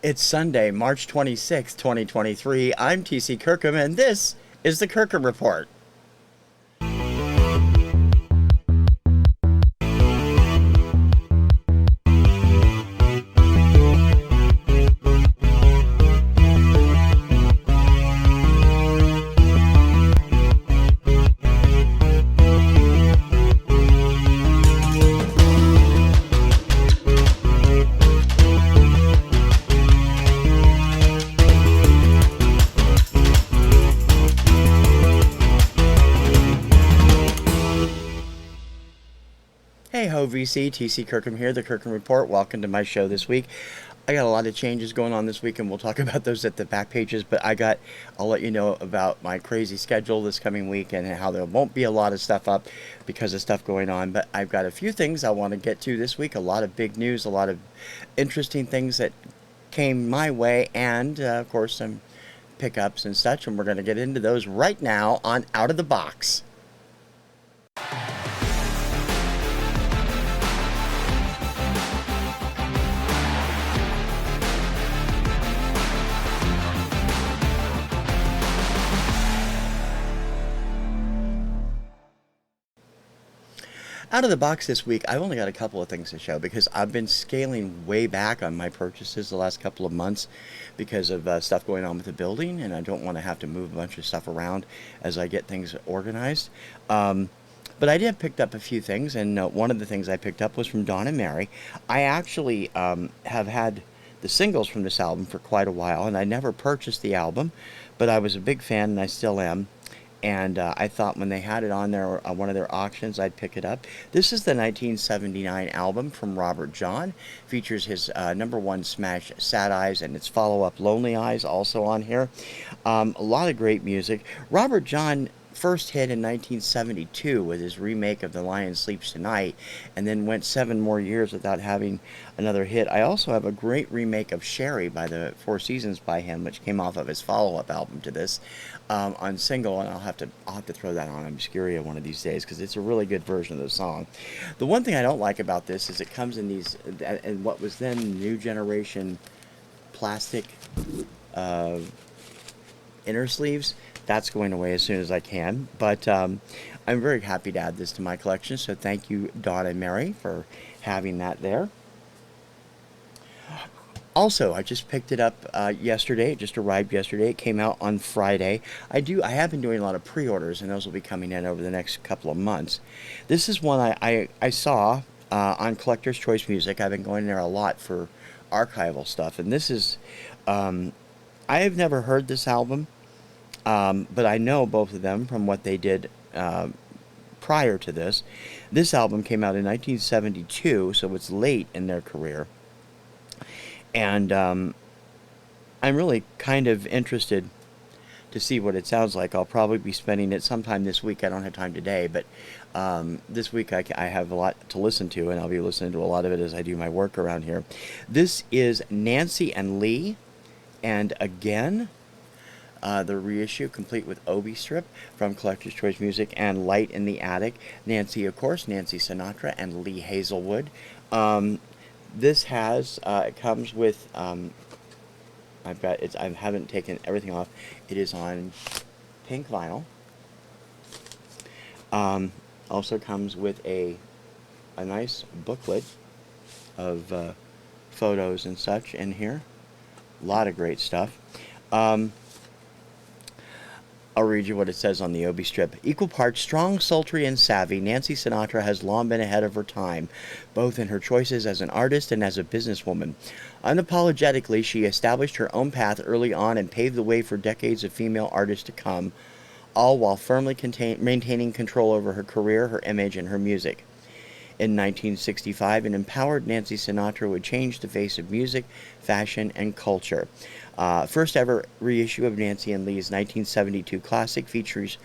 It's Sunday, March 26, 2023. I'm TC Kirkham, and this is the Kirkham Report. Hey ho VC, TC Kirkham here, the Kirkham Report. Welcome to my show this week. I got a lot of changes going on this week and we'll talk about those at the back pages, but I'll let you know about my crazy schedule this coming week and how there won't be a lot of stuff up because of stuff going on, but I've got a few things I want to get to this week, a lot of big news, a lot of interesting things that came my way, and of course some pickups and such, and we're going to get into those right now on Out of the Box. Out of the box this week, I've only got a couple of things to show because I've been scaling way back on my purchases the last couple of months because of stuff going on with the building, and I don't want to have to move a bunch of stuff around as I get things organized. But I did pick up a few things, and one of the things I picked up was from Dawn and Mary. I actually have had the singles from this album for quite a while, and I never purchased the album, but I was a big fan, and I still am. And I thought when they had it on their one of their auctions, I'd pick it up. This is the 1979 album from Robert John. Features his #1 smash, Sad Eyes, and its follow-up, Lonely Eyes, also on here. A lot of great music. Robert John first hit in 1972 with his remake of The Lion Sleeps Tonight, and then went 7 more years without having another hit. I also have a great remake of Sherry by the Four Seasons by him, which came off of his follow-up album to this, on single, and I'll have to throw that on Obscuria one of these days because it's a really good version of the song. The one thing I don't like about this is it comes in these, and what was then new generation plastic inner sleeves. That's going away as soon as I can, but I'm very happy to add this to my collection, so thank you, Dawn and Mary, for having that there. Also, I just picked it up yesterday. It just arrived yesterday. It came out on Friday. I have been doing a lot of pre-orders, and those will be coming in over the next couple of months. This is one I saw on Collector's Choice Music. I've been going there a lot for archival stuff, and this is, I have never heard this album. But I know both of them from what they did prior to this. This album came out in 1972, so it's late in their career. And I'm really kind of interested to see what it sounds like. I'll probably be spending it sometime this week. I don't have time today, but this week I have a lot to listen to, and I'll be listening to a lot of it as I do my work around here. This is Nancy and Lee, and Again. The reissue, complete with Obi strip from Collector's Choice Music, and Light in the Attic. Nancy, of course, Nancy Sinatra, and Lee Hazelwood. This has, it comes with, I haven't taken everything off. It is on pink vinyl. Also comes with a nice booklet of photos and such in here. A lot of great stuff. I'll read you what it says on the Obi strip. Equal parts strong, sultry, and savvy, Nancy Sinatra has long been ahead of her time, both in her choices as an artist and as a businesswoman. Unapologetically, she established her own path early on and paved the way for decades of female artists to come, all while firmly maintaining control over her career, her image, and her music. In 1965, an empowered Nancy Sinatra would change the face of music, fashion, and culture. First ever reissue of Nancy and Lee's 1972 classic features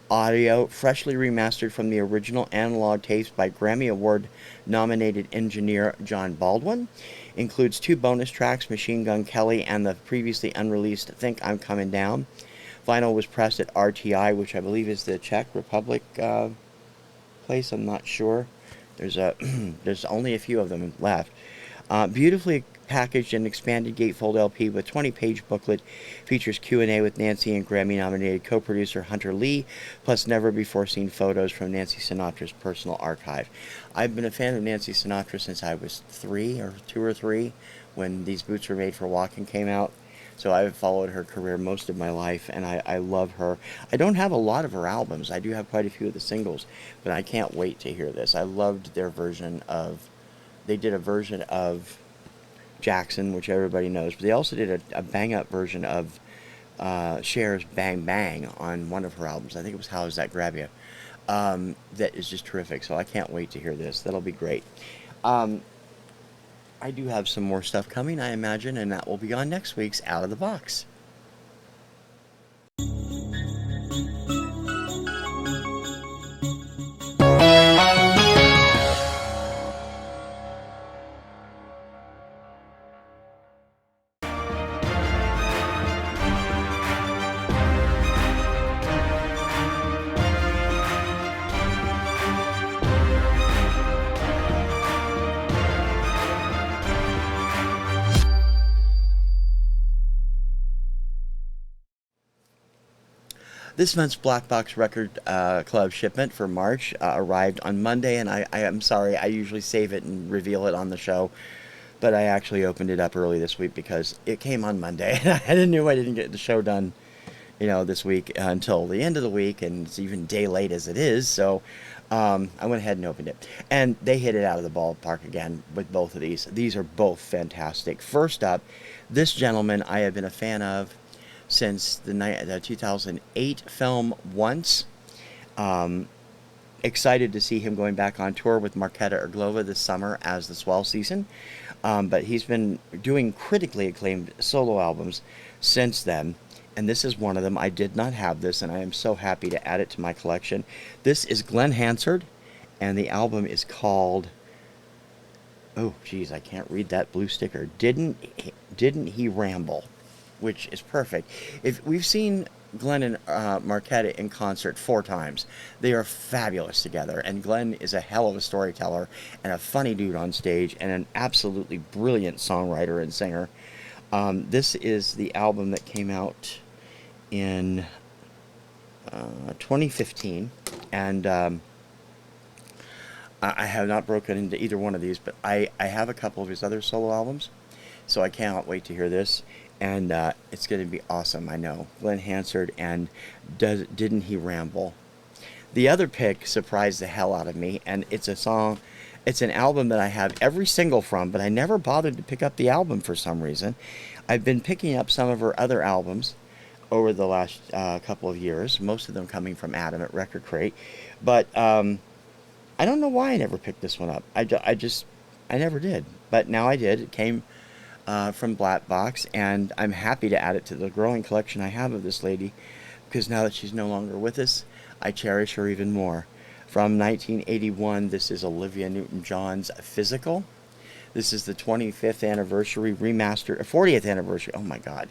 audio freshly remastered from the original analog tapes by Grammy Award nominated engineer John Baldwin. Includes 2 bonus tracks, Machine Gun Kelly and the previously unreleased Think I'm Coming Down. Vinyl was pressed at RTI, which I believe is the Czech Republic place. I'm not sure. There's only a few of them left. Beautifully packaged and expanded gatefold LP with 20-page booklet, features Q&A with Nancy and Grammy-nominated co-producer Hunter Lee, plus never-before-seen photos from Nancy Sinatra's personal archive. I've been a fan of Nancy Sinatra since I was 2 or 3, when These Boots Were Made for Walking came out. So I've followed her career most of my life, and I love her. I don't have a lot of her albums. I do have quite a few of the singles, but I can't wait to hear this. I loved their version of... They did a version of Jackson, which everybody knows, but they also did a bang-up version of Cher's Bang Bang on one of her albums. I think it was How Does That Grab You? That is just terrific, so I can't wait to hear this. That'll be great. I do have some more stuff coming, I imagine, and that will be on next week's Out of the Box. This month's Black Box Record Club shipment for March arrived on Monday, and I am sorry, I usually save it and reveal it on the show, but I actually opened it up early this week because it came on Monday, and I knew I didn't get the show done, this week until the end of the week, and it's even day late as it is, so I went ahead and opened it. And they hit it out of the ballpark again with both of these. These are both fantastic. First up, this gentleman I have been a fan of since the 2008 film Once. Excited to see him going back on tour with Marketa Irglova this summer as the Swell season. But he's been doing critically acclaimed solo albums since then. And this is one of them. I did not have this, and I am so happy to add it to my collection. This is Glenn Hansard, and the album is called... Oh, geez, I can't read that blue sticker. Didn't He Ramble? Which is perfect. If we've seen Glenn and Marketa in concert 4 times. They are fabulous together, and Glenn is a hell of a storyteller and a funny dude on stage and an absolutely brilliant songwriter and singer. This is the album that came out in 2015, and I have not broken into either one of these, but I have a couple of his other solo albums, so I cannot wait to hear this. And it's going to be awesome, I know. Glenn Hansard and Didn't He Ramble? The other pick surprised the hell out of me, and it's a song, it's an album that I have every single from, but I never bothered to pick up the album for some reason. I've been picking up some of her other albums over the last couple of years, most of them coming from Adam at Record Crate, but I don't know why I never picked this one up. I never did, but now I did. It came from Black Box, and I'm happy to add it to the growing collection I have of this lady, because now that she's no longer with us, I cherish her even more. From 1981, this is Olivia Newton-John's Physical. This is the 25th anniversary remastered, 40th anniversary, oh my god,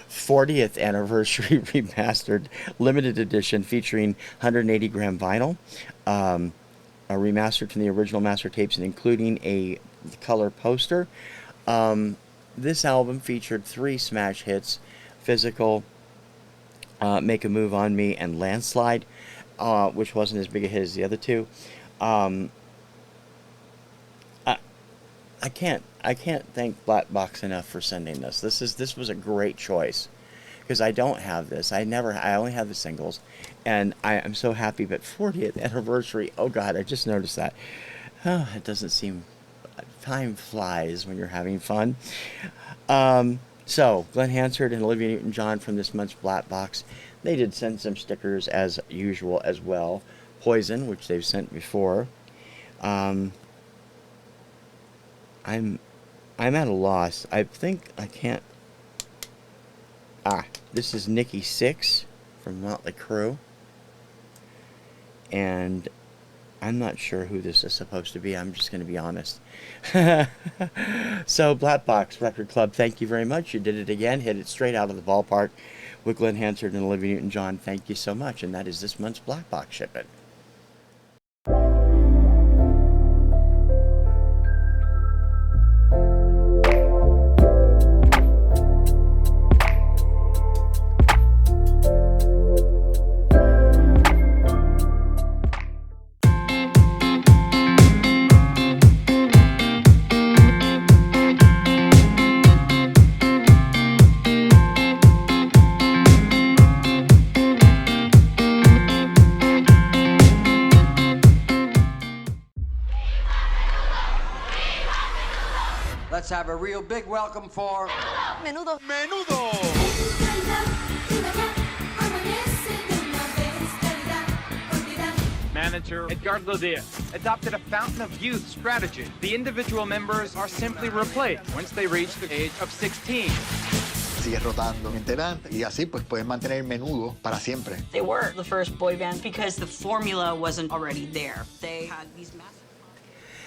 40th anniversary remastered limited edition featuring 180 gram vinyl, a remastered from the original master tapes and including a color poster. This album featured 3 smash hits: Physical, Make a Move on Me, and Landslide, which wasn't as big a hit as the other 2. I can't thank Black Box enough for sending this. This was a great choice, because I don't have this. I only have the singles, and I'm so happy. But 40th anniversary, oh god, I just noticed that. Oh, it doesn't seem... Time flies when you're having fun. So, Glenn Hansard and Olivia Newton-John from this month's Black Box. They did send some stickers as usual as well. Poison, which they've sent before. I'm at a loss. I think I can't... this is Nikki Sixx from Motley Crue. And I'm not sure who this is supposed to be. I'm just going to be honest. So, Black Box Record Club, thank you very much. You did it again. Hit it straight out of the ballpark with Glenn Hansard and Olivia Newton-John. Thank you so much. And that is this month's Black Box shipment. Let's have a real big welcome for Menudo. Menudo. Manager Edgardo Diaz adopted a fountain of youth strategy. The individual members are simply replaced once they reach the age of 16. Sigue rotando integrante y así pues pueden mantener Menudo para siempre. They were the first boy band because the formula wasn't already there. They had these massive...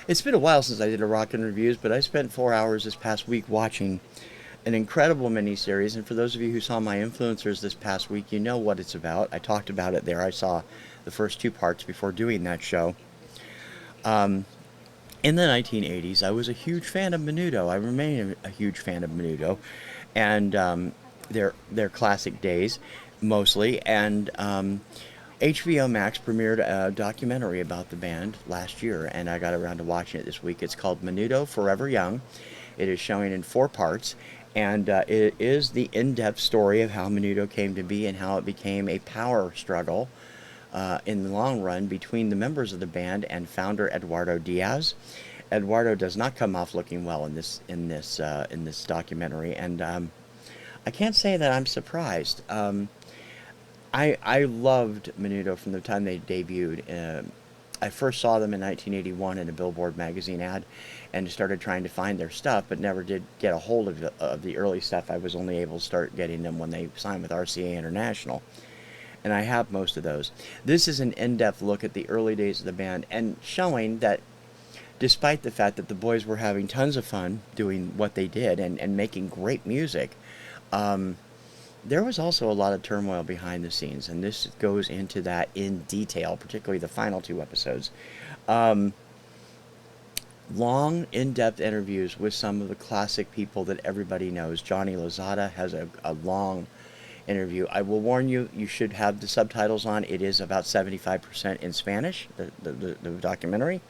It's been a while since I did a Rockin' Reviews, but I spent 4 hours this past week watching an incredible miniseries, and for those of you who saw my influencers this past week, you know what it's about. I talked about it there. I saw the first 2 parts before doing that show. In the 1980s, I was a huge fan of Menudo. I remain a huge fan of Menudo, and their classic days, mostly, and HBO Max premiered a documentary about the band last year, and I got around to watching it this week. It's called Menudo Forever Young. It is showing in 4 parts, and it is the in-depth story of how Menudo came to be and how it became a power struggle in the long run between the members of the band and founder Eduardo Diaz. Eduardo does not come off looking well in this documentary, and I can't say that I'm surprised. I loved Menudo from the time they debuted. I first saw them in 1981 in a Billboard magazine ad and started trying to find their stuff, but never did get a hold of the early stuff. I was only able to start getting them when they signed with RCA International, and I have most of those. This is an in-depth look at the early days of the band and showing that despite the fact that the boys were having tons of fun doing what they did and making great music, there was also a lot of turmoil behind the scenes, and this goes into that in detail, particularly the final 2 episodes. Long, in-depth interviews with some of the classic people that everybody knows. Johnny Lozada has a long interview. I will warn you, you should have the subtitles on. It is about 75% in Spanish, the documentary.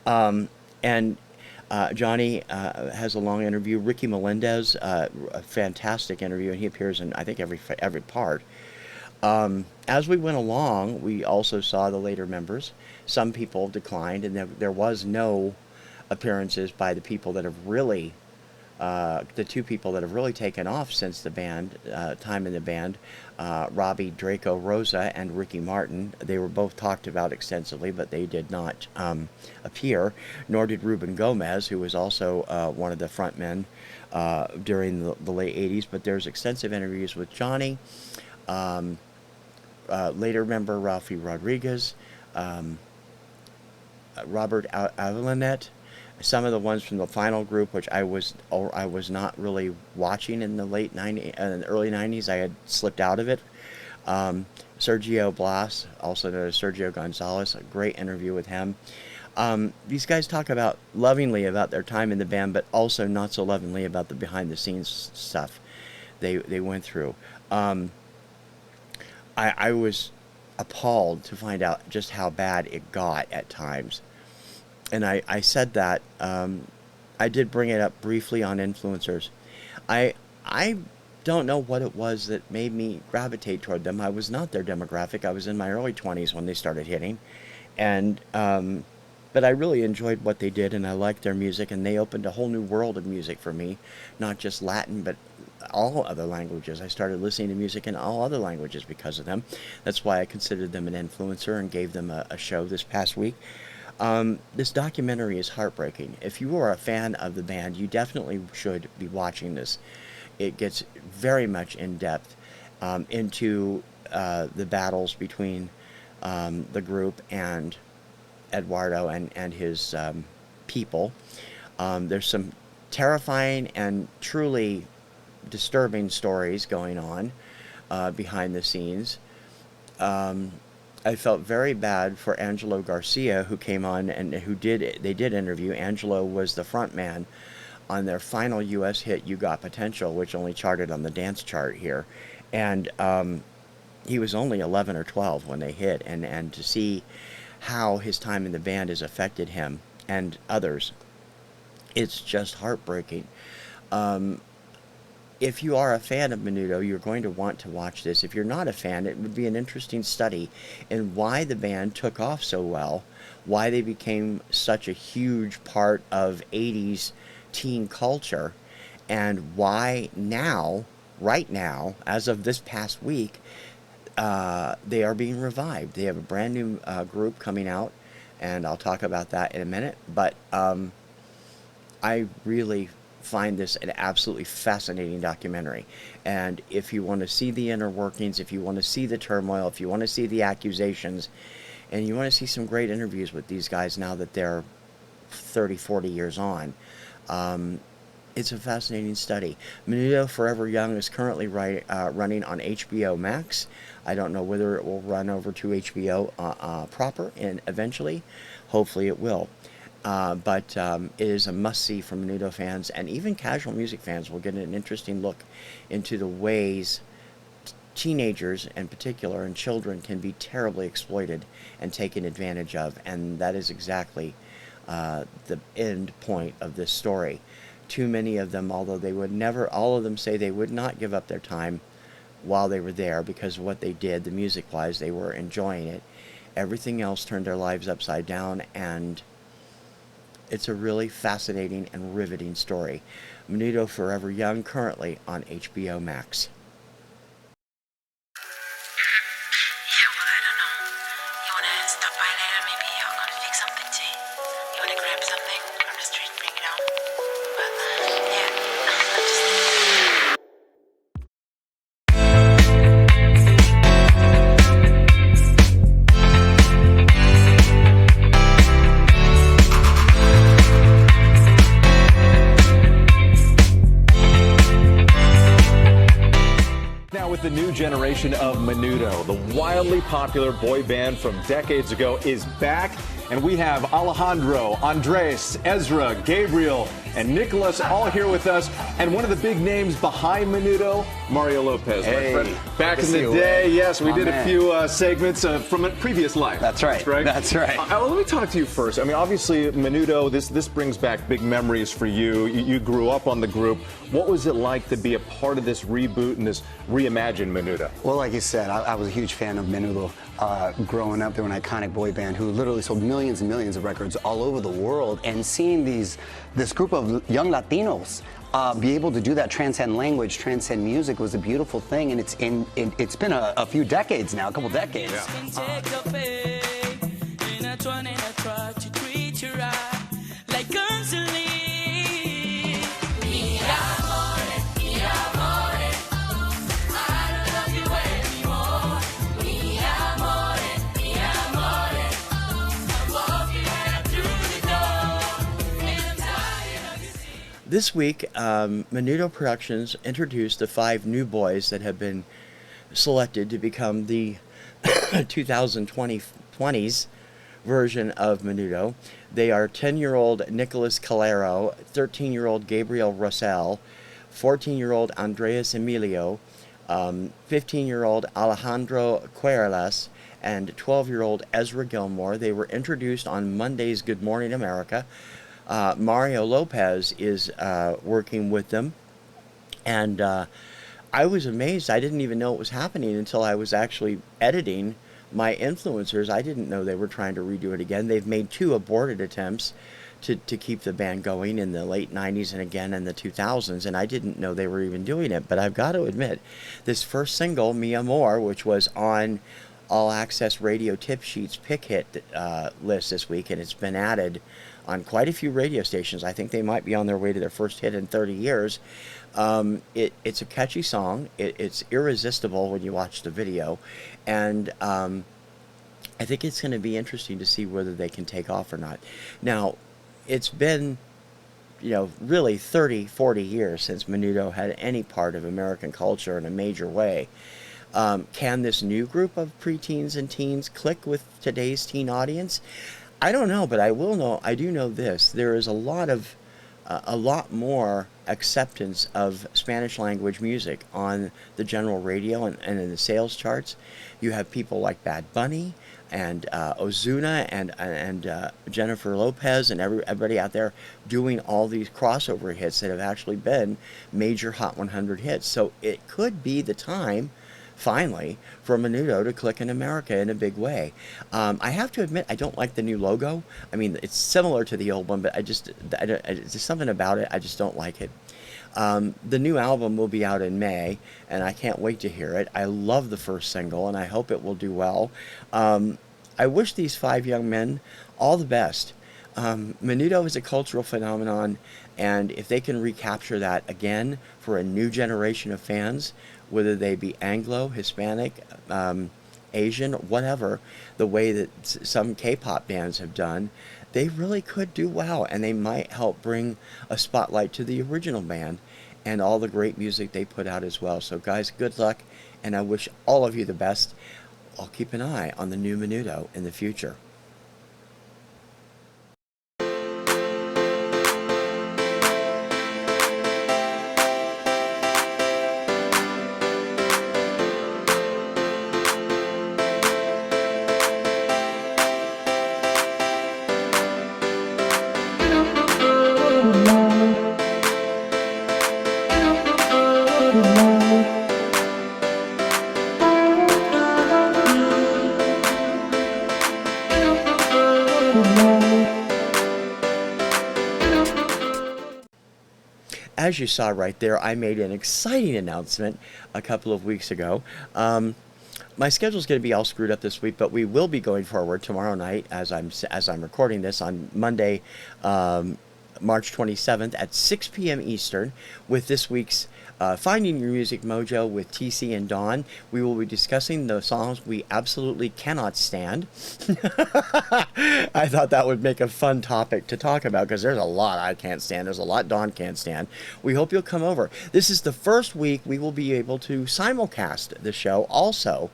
And Johnny has a long interview. Ricky Melendez, a fantastic interview, and he appears in, I think, every part. As we went along, we also saw the later members. Some people declined, and there was no appearances by the people that have really, the 2 people that have really taken off since the band, time in the band, Robbie Draco Rosa and Ricky Martin. They were both talked about extensively, but they did not appear, nor did Ruben Gomez, who was also one of the frontmen during the late 80s, but there's extensive interviews with Johnny, later member Ralphie Rodriguez, Robert Avalanet, some of the ones from the final group, which I was not really watching in the late 90s and early 90s. I had slipped out of it. Sergio Blas, also known as Sergio Gonzalez, a great interview with him. These guys talk about lovingly about their time in the band, but also not so lovingly about the behind-the-scenes stuff they went through. I was appalled to find out just how bad it got at times. And I said that, I did bring it up briefly on influencers. I don't know what it was that made me gravitate toward them. I was not their demographic. I was in my early 20s when they started hitting. And, but I really enjoyed what they did, and I liked their music, and they opened a whole new world of music for me. Not just Latin, but all other languages. I started listening to music in all other languages because of them. That's why I considered them an influencer and gave them a show this past week. This documentary is heartbreaking. If you are a fan of the band, you definitely should be watching this. It gets very much in depth into the battles between the group and Eduardo and his people. There's some terrifying and truly disturbing stories going on behind the scenes. I felt very bad for Angelo Garcia, who came on and they did interview. Angelo was the front man on their final U.S. hit, You Got Potential, which only charted on the dance chart here. And he was only 11 or 12 when they hit, and to see how his time in the band has affected him and others, it's just heartbreaking. If you are a fan of Menudo, you're going to want to watch this. If you're not a fan, it would be an interesting study in why the band took off so well, why they became such a huge part of 80s teen culture, and why now, right now, as of this past week, they are being revived. They have a brand new group coming out, and I'll talk about that in a minute. But I really find this an absolutely fascinating documentary. And if you want to see the inner workings, if you want to see the turmoil, if you want to see the accusations, and you want to see some great interviews with these guys now that they're 30, 40 years on, it's a fascinating study. Menudo Forever Young is currently running on HBO Max. I don't know whether it will run over to HBO proper and eventually. Hopefully it will. But it is a must-see for Menudo fans, and even casual music fans will get an interesting look into the ways teenagers in particular and children can be terribly exploited and taken advantage of, and that is exactly the end point of this story. Too many of them, although they would never, all of them say they would not give up their time while they were there because of what they did, the music-wise, they were enjoying it. Everything else turned their lives upside down, and it's a really fascinating and riveting story. Menudo Forever Young, currently on HBO Max. The new generation of Menudo, the wildly popular boy band from decades ago, is back. And we have Alejandro, Andres, Ezra, Gabriel, and Nicholas all here with us. And one of the big names behind Menudo, Mario Lopez. Hey, my friend. Back in the day, yes, we did a few segments from a previous life. That's right. That's right. Let me talk to you first. I mean, obviously, Menudo, this brings back big memories for you. You grew up on the group. What was it like to be a part of this reboot and this reimagined Menudo? Well, like you said, I was a huge fan of Menudo growing up. They were an iconic boy band who literally sold millions and millions of records all over the world. And seeing this group of young Latinos be able to do that, transcend language, transcend music, was a beautiful thing. And it's been a few decades now, a couple decades. Yeah. This week, Menudo Productions introduced the 5 new boys that have been selected to become the 2020's version of Menudo. They are 10-year-old Nicholas Calero, 13-year-old Gabriel Rosell, 14-year-old Andreas Emilio, 15-year-old Alejandro Querlas, and 12-year-old Ezra Gilmore. They were introduced on Monday's Good Morning America. Mario Lopez is working with them, and I was amazed. I didn't even know it was happening until I was actually editing my influencers. I didn't know they were trying to redo it again. They've made 2 aborted attempts to keep the band going in the late 90s and again in the 2000s, and I didn't know they were even doing it. But I've got to admit, this first single, Mi Amor, which was on All Access Radio Tip Sheet's pick hit list this week, and it's been added on quite a few radio stations. I think they might be on their way to their first hit in 30 years. It's a catchy song. It's irresistible when you watch the video. And I think it's going to be interesting to see whether they can take off or not. Now, it's been, really 30, 40 years since Menudo had any part of American culture in a major way. Can this new group of preteens and teens click with today's teen audience? I don't know, but I do know this. There is a lot more acceptance of Spanish language music on the general radio and in the sales charts. You have people like Bad Bunny and Ozuna and Jennifer Lopez and everybody out there doing all these crossover hits that have actually been major Hot 100 hits. So it could be the time finally, for Menudo to click in America in a big way. I have to admit, I don't like the new logo. I mean, it's similar to the old one, but it's just something about it, I just don't like it. The new album will be out in May, and I can't wait to hear it. I love the first single, and I hope it will do well. I wish these 5 young men all the best. Menudo is a cultural phenomenon, and if they can recapture that again for a new generation of fans, whether they be Anglo, Hispanic, Asian, whatever, the way that some K-pop bands have done, they really could do well, and they might help bring a spotlight to the original band and all the great music they put out as well. So guys, good luck, and I wish all of you the best. I'll keep an eye on the new Menudo in the future. As you saw right there, I made an exciting announcement a couple of weeks ago. My schedule's going to be all screwed up this week, but we will be going forward tomorrow night as I'm recording this on Monday, March 27th at 6 p.m. Eastern with this week's Finding Your Music Mojo with TC and Dawn. We will be discussing the songs we absolutely cannot stand. I thought that would make a fun topic to talk about because there's a lot I can't stand. There's a lot Dawn can't stand. We hope you'll come over. This is the first week we will be able to simulcast the show also.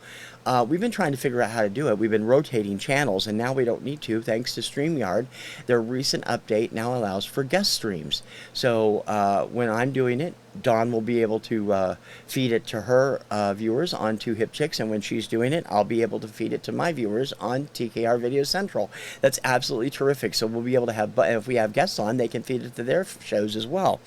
We've been trying to figure out how to do it. We've been rotating channels, and now we don't need to, thanks to StreamYard. Their recent update now allows for guest streams. So when I'm doing it, Dawn will be able to feed it to her viewers on Two Hip Chicks, and when she's doing it, I'll be able to feed it to my viewers on TKR Video Central. That's absolutely terrific. So we'll be able to have, if we have guests on, they can feed it to their shows as well.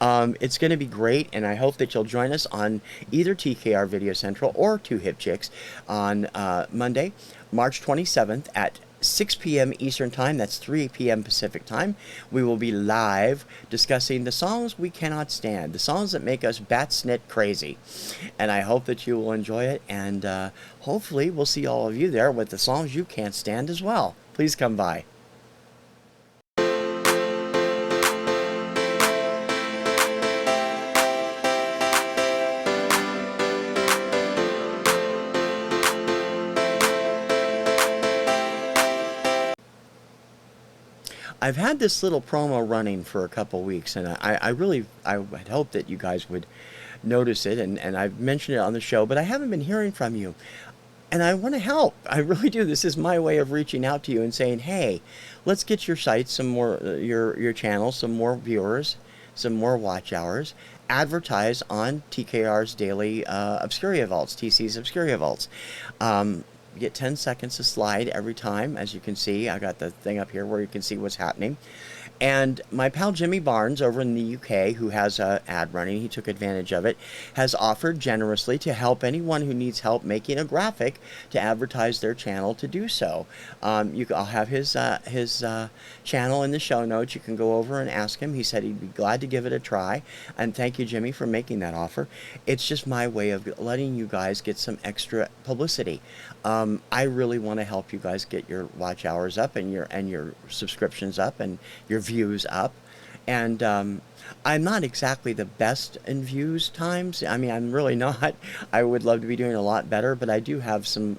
It's going to be great, and I hope that you'll join us on either TKR Video Central or Two Hip Chicks on Monday, March 27th at 6 p.m. Eastern Time. That's 3 p.m. Pacific Time. We will be live discussing the songs we cannot stand, the songs that make us bat-snit crazy. And I hope that you will enjoy it, and hopefully we'll see all of you there with the songs you can't stand as well. Please come by. I've had this little promo running for a couple weeks, and I had hoped that you guys would notice it, and I've mentioned it on the show, but I haven't been hearing from you, and I want to help. I really do. This is my way of reaching out to you and saying, hey, let's get your site some more, your channel, some more viewers, some more watch hours. Advertise on TKR's daily Obscuria Vaults, TC's Obscuria Vaults. You get 10 seconds to slide every time. As you can see, I got the thing up here where you can see what's happening. And my pal Jimmy Barnes over in the UK, who has an ad running, he took advantage of it, has offered generously to help anyone who needs help making a graphic to advertise their channel to do so. I'll have his channel in the show notes. You can go over and ask him. He said he'd be glad to give it a try. And thank you, Jimmy, for making that offer. It's just my way of letting you guys get some extra publicity. I really want to help you guys get your watch hours up and your subscriptions up and your views up. And I'm not exactly the best in views times. I mean, I'm really not. I would love to be doing a lot better, but I do have some,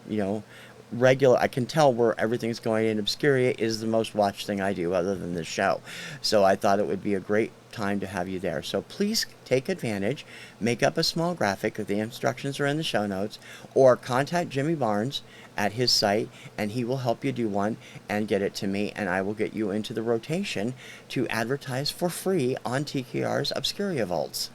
regular, I can tell where everything's going, and Obscuria is the most watched thing I do other than this show. So I thought it would be a great time to have you there. So please take advantage, make up a small graphic. The instructions are in the show notes, or contact Jimmy Barnes at his site, and he will help you do one and get it to me, and I will get you into the rotation to advertise for free on TKR's Obscuria Vaults.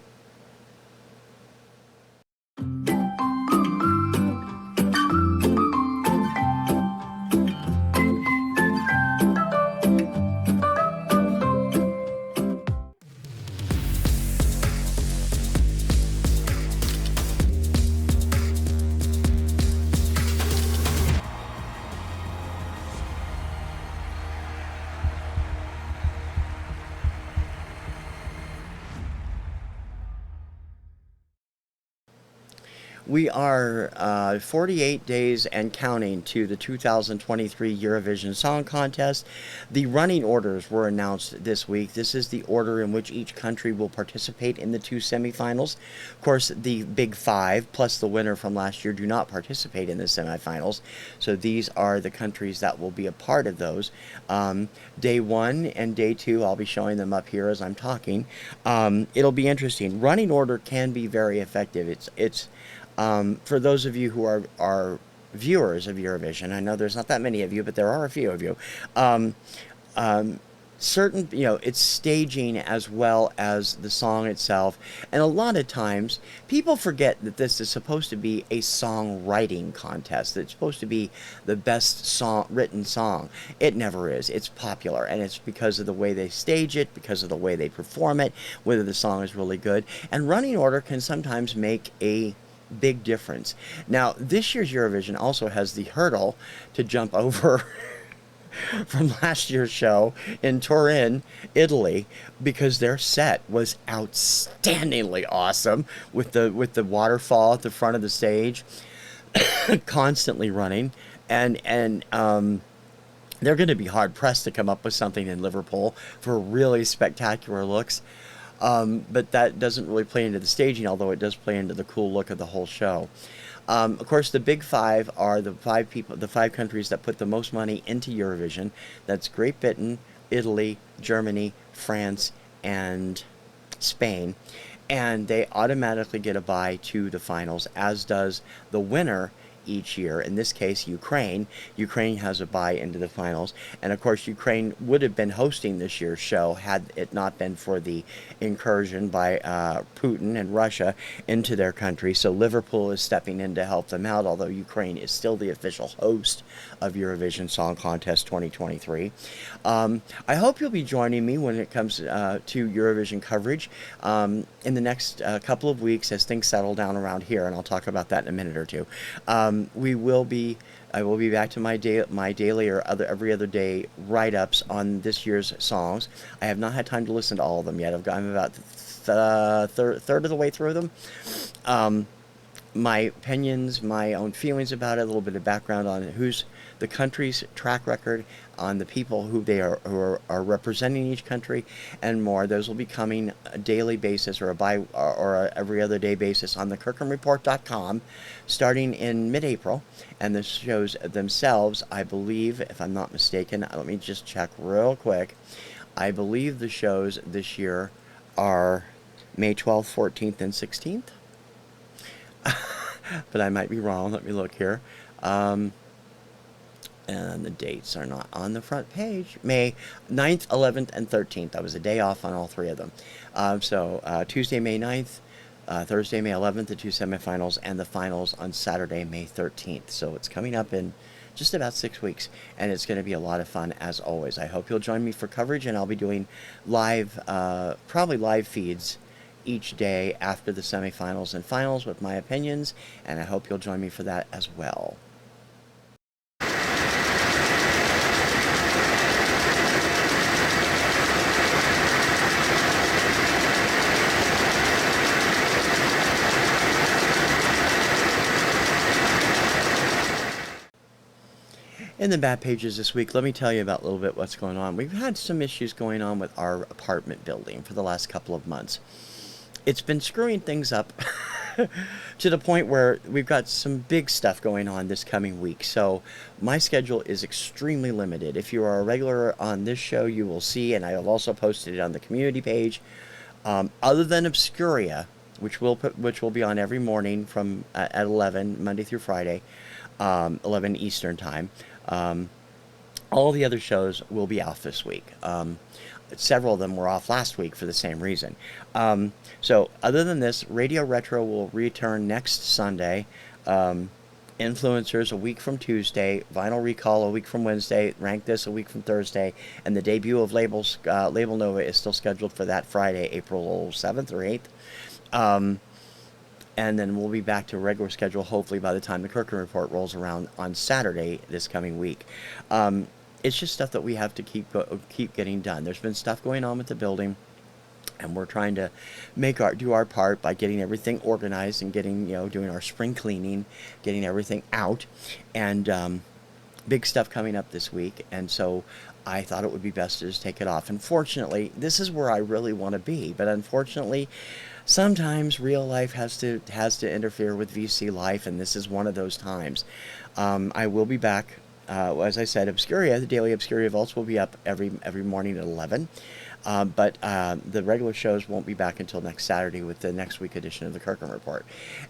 We are 48 days and counting to the 2023 Eurovision Song Contest. The running orders were announced this week. This is the order in which each country will participate in the 2 semifinals. Of course, the big 5 plus the winner from last year do not participate in the semifinals. So these are the countries that will be a part of those. Day 1 and day 2, I'll be showing them up here as I'm talking. It'll be interesting. Running order can be very effective. It's for those of you who are viewers of Eurovision, I know there's not that many of you, but there are a few of you. Certain, it's staging as well as the song itself. And a lot of times, people forget that this is supposed to be a songwriting contest. It's supposed to be the best written song. It never is. It's popular, and it's because of the way they stage it, because of the way they perform it, whether the song is really good. And running order can sometimes make a big difference. Now, this year's Eurovision also has the hurdle to jump over from last year's show in Turin, Italy, because their set was outstandingly awesome with the waterfall at the front of the stage, constantly running, and they're going to be hard pressed to come up with something in Liverpool for really spectacular looks. But that doesn't really play into the staging, although it does play into the cool look of the whole show. Of course, the big 5 are the 5 countries that put the most money into Eurovision. That's Great Britain, Italy, Germany, France, and Spain. And they automatically get a bye to the finals, as does the winner each year. In this case, Ukraine. Ukraine has a bye into the finals. And of course, Ukraine would have been hosting this year's show had it not been for the incursion by Putin and Russia into their country. So Liverpool is stepping in to help them out, although Ukraine is still the official host of Eurovision Song Contest 2023. I hope you'll be joining me when it comes to Eurovision coverage in the next couple of weeks as things settle down around here, and I'll talk about that in a minute or two. I will be back to my daily or every other day write-ups on this year's songs. I have not had time to listen to all of them yet. I'm about third of the way through them. My opinions, my own feelings about it, a little bit of background on who's the country's track record, on the people who are representing each country, and more. Those will be coming a daily basis or a every other day basis on the KirkhamReport.com starting in mid-April. And the shows themselves, I believe, if I'm not mistaken, let me just check real quick. I believe the shows this year are May 12th, 14th, and 16th. But I might be wrong. Let me look here. And the dates are not on the front page. May 9th, 11th, and 13th. That was a day off on all 3 of them. So Tuesday, May 9th, Thursday, May 11th, the 2 semifinals, and the finals on Saturday, May 13th. So it's coming up in just about 6 weeks, and it's going to be a lot of fun as always. I hope you'll join me for coverage, and I'll be doing live, probably live feeds each day after the semifinals and finals with my opinions, and I hope you'll join me for that as well. In the bad pages this week, let me tell you about a little bit what's going on. We've had some issues going on with our apartment building for the last couple of months. It's been screwing things up to the point where we've got some big stuff going on this coming week. So my schedule is extremely limited. If you are a regular on this show, you will see, and I have also posted it on the community page. Other than Obscuria, which will be on every morning from at 11 Monday through Friday, 11 Eastern time. All the other shows will be off this week. Several of them were off last week for the same reason. So other than this, Radio Retro will return next Sunday. Influencers a week from Tuesday. Vinyl Recall a week from Wednesday. Rank This a week from Thursday. And the debut of Label Nova is still scheduled for that Friday, April 7th or 8th. And then we'll be back to a regular schedule, hopefully, by the time the Kirkham Report rolls around on Saturday this coming week. It's just stuff that we have to keep getting done. There's been stuff going on with the building. And we're trying to do our part by getting everything organized and getting, doing our spring cleaning, getting everything out, and big stuff coming up this week. And so I thought it would be best to just take it off. Unfortunately, this is where I really want to be, but unfortunately, sometimes real life has to interfere with VC life, and this is one of those times. I will be back. As I said, Obscuria, the daily Obscuria Vaults, will be up every morning at 11. But the regular shows won't be back until next Saturday with the next week edition of the Kirkham Report.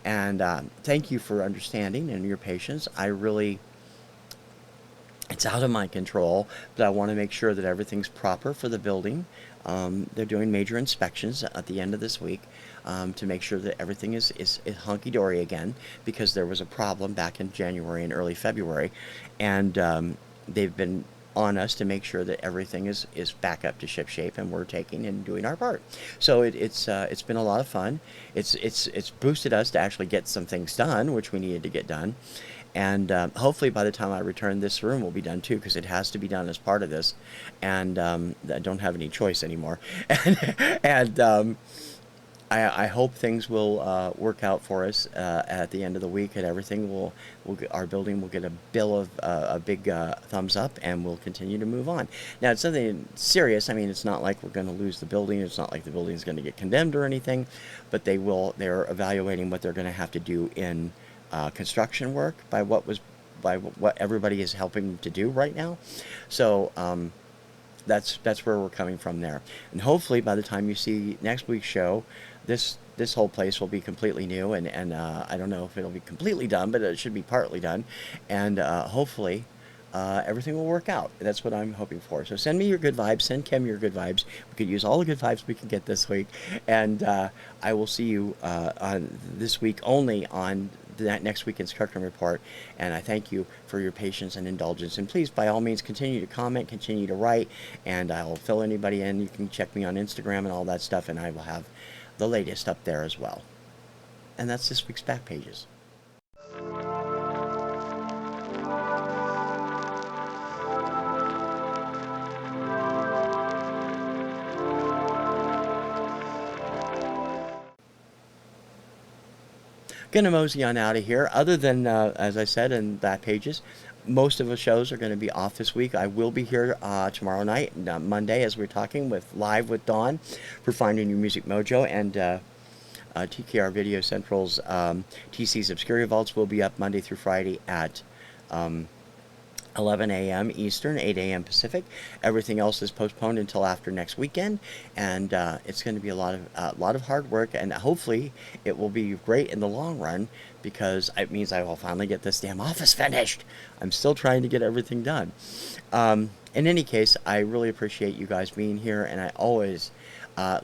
And thank you for understanding and your patience. It's out of my control, but I want to make sure that everything's proper for the building. They're doing major inspections at the end of this week to make sure that everything is hunky-dory again, because there was a problem back in January and early February, and they've been on us to make sure that everything is back up to ship shape, and we're taking and doing our part. So it's been a lot of fun. It's boosted us to actually get some things done, which we needed to get done. And hopefully by the time I return, this room will be done too, because it has to be done as part of this. And I don't have any choice anymore. and I hope things will work out for us at the end of the week, and everything our building will get a big thumbs up, and we'll continue to move on. Now, it's something serious. I mean, it's not like we're going to lose the building. It's not like the building is going to get condemned or anything, but they're evaluating what they're going to have to do in construction work by what everybody is helping to do right now. So that's where we're coming from there. And hopefully by the time you see next week's show, this whole place will be completely new, and I don't know if it'll be completely done, but it should be partly done, and hopefully everything will work out. That's what I'm hoping for. So send me your good vibes. Send Kim your good vibes. We could use all the good vibes we can get this week, and I will see you on this week only on that next weekend's Kirkham Report, and I thank you for your patience and indulgence. And please, by all means, continue to comment, continue to write, and I'll fill anybody in. You can check me on Instagram and all that stuff, and I will have the latest up there as well. And that's this week's Back Pages. Gonna mosey on out of here. Other than, as I said in Back Pages, most of the shows are going to be off this week. I will be here tomorrow night, Monday, as we're talking live with Dawn for Finding Your Music Mojo, and TKR Video Central's TC's Obscuria Vaults will be up Monday through Friday at 11 a.m. Eastern, 8 a.m. Pacific. Everything else is postponed until after next weekend, and it's going to be a lot of hard work, and hopefully it will be great in the long run, because it means I will finally get this damn office finished. I'm still trying to get everything done. In any case, I really appreciate you guys being here, and I always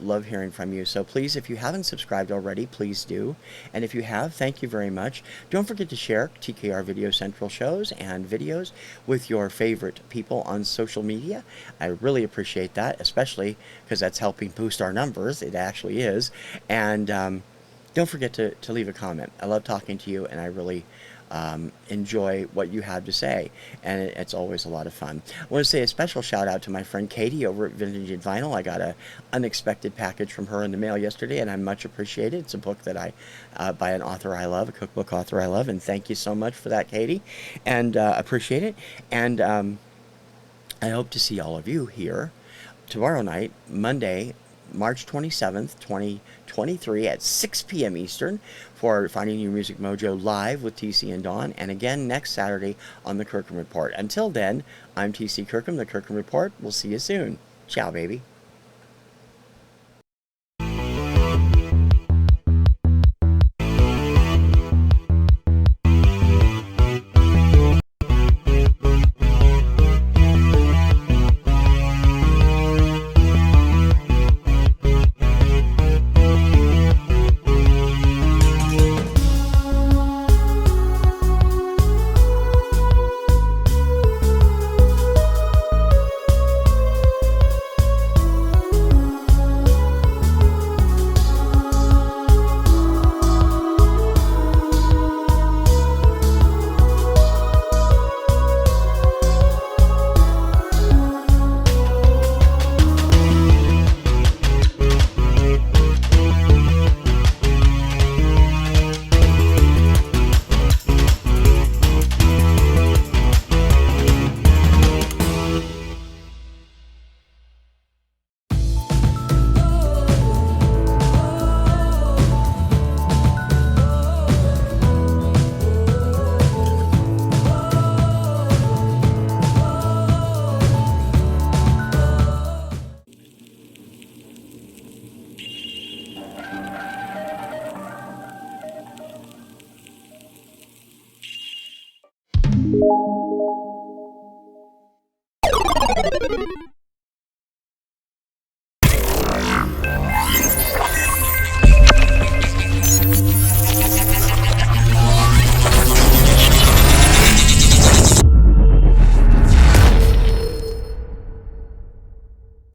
love hearing from you. So please, if you haven't subscribed already, please do. And if you have, thank you very much. Don't forget to share TKR Video Central shows and videos with your favorite people on social media. I really appreciate that, especially because that's helping boost our numbers. It actually is. And don't forget to leave a comment. I love talking to you, and I really enjoy what you have to say, and it's always a lot of fun. I want to say a special shout out to my friend Katie over at Vintage and Vinyl. I got an unexpected package from her in the mail yesterday, and I much appreciate it. It's a book that by an author I love, a cookbook author I love, and thank you so much for that, Katie, and appreciate it. And I hope to see all of you here tomorrow night, Monday, March 27th, 2023 at 6 p.m. Eastern for Finding Your Music Mojo live with TC and Dawn, and again next Saturday on the Kirkham Report. Until then, I'm TC Kirkham, the Kirkham Report. We'll see you soon. Ciao, baby.